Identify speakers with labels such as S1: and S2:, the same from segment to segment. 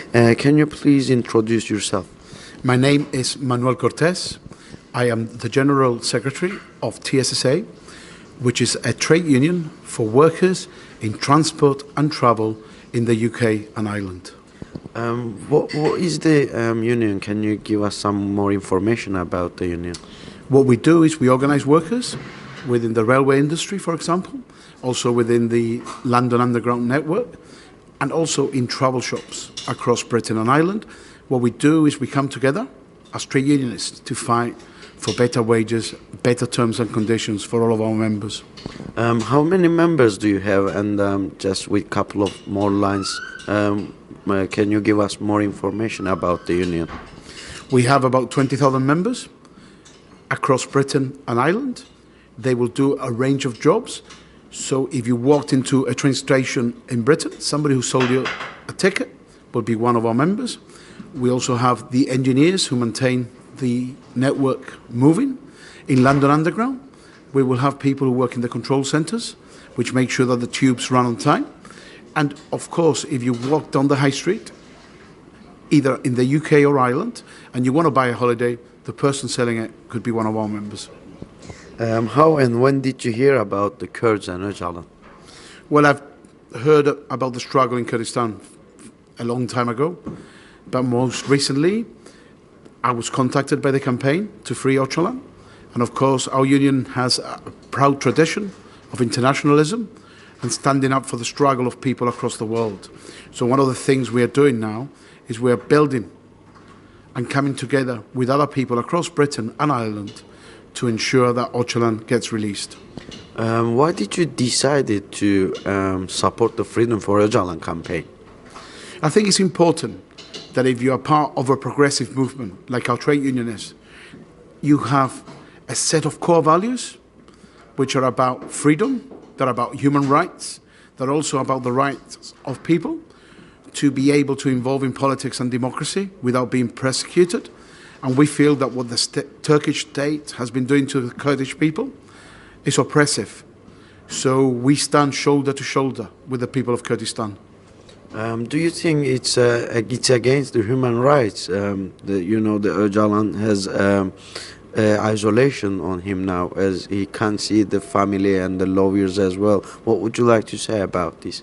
S1: Can you please introduce yourself?
S2: My name is Manuel Cortes. I am the General Secretary of TSSA, which is a trade union for workers in transport and travel in the UK and Ireland.
S1: What is the union? Can you give us some more information about the union?
S2: What we do is we organise workers within the railway industry, for example, also within the London Underground network, and also in travel shops across Britain and Ireland. What we do is we come together as trade unionists to fight for better wages, better terms and conditions for all of our members.
S1: How many members do you have? And just with a couple of more lines, can you give us more information about the union?
S2: We have about 20,000 members across Britain and Ireland. They will do a range of jobs. So if you walked into a train station in Britain, somebody who sold you a ticket will be one of our members. We also have the engineers who maintain the network moving. In London Underground, we will have people who work in the control centres, which make sure that the tubes run on time. And of course, if you walk down the high street, either in the UK or Ireland, and you want to buy a holiday, the person selling it could be one of our members.
S1: How and when did you hear about the Kurds and Öcalan?
S2: Well, I've heard about the struggle in Kurdistan a long time ago, but most recently I was contacted by the campaign to free Öcalan. And of course, our union has a proud tradition of internationalism and standing up for the struggle of people across the world. So one of the things we are doing now is we are building and coming together with other people across Britain and Ireland to ensure that Öcalan gets released.
S1: Why did you decide to support the Freedom for Öcalan campaign?
S2: I think it's important that if you are part of a progressive movement like our trade union is, you have a set of core values which are about freedom, that are about human rights, that are also about the rights of people to be able to involve in politics and democracy without being persecuted. And we feel that what the Turkish state has been doing to the Kurdish people is oppressive. So we stand shoulder to shoulder with the people of Kurdistan.
S1: Do you think it's against the human rights? The Öcalan has isolation on him now, as he can't see the family and the lawyers as well. What would you like to say about this?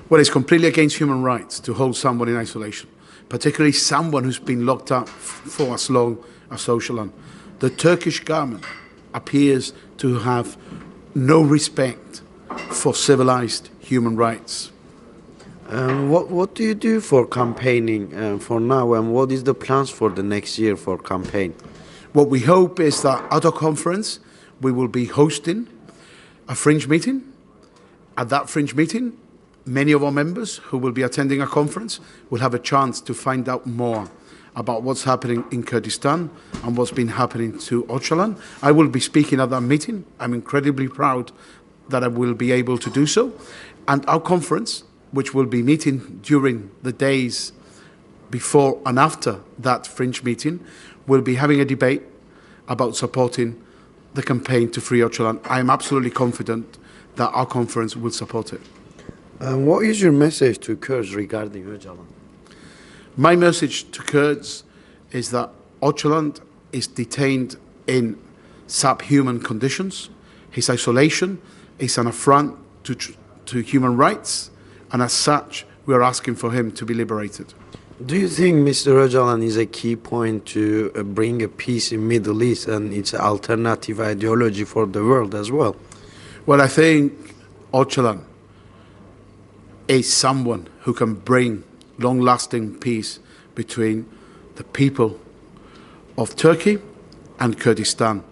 S2: Well, it's completely against human rights to hold someone in isolation, particularly someone who's been locked up for as long as Öcalan. The Turkish government appears to have no respect for civilized human rights.
S1: What do you do for campaigning for now, and what is the plans for the next year for campaign?
S2: What we hope is that at our conference we will be hosting a fringe meeting. At that fringe meeting, many of our members who will be attending a conference will have a chance to find out more about what's happening in Kurdistan and what's been happening to Öcalan. I will be speaking at that meeting. I'm incredibly proud that I will be able to do so. And our conference, which will be meeting during the days before and after that fringe meeting, will be having a debate about supporting the campaign to free Öcalan. I am absolutely confident that our conference will support it.
S1: What is your message to Kurds regarding Öcalan?
S2: My message to Kurds is that Öcalan is detained in subhuman conditions. His isolation is an affront to human rights, and as such, we are asking for him to be liberated.
S1: Do you think Mr. Öcalan is a key point to bring a peace in Middle East and its alternative ideology for the world as well?
S2: Well, I think Öcalan is someone who can bring long-lasting peace between the people of Turkey and Kurdistan.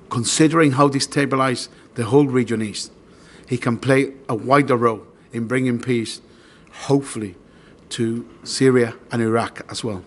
S2: Considering how destabilized the whole region is, he can play a wider role in bringing peace, hopefully, to Syria and Iraq as well.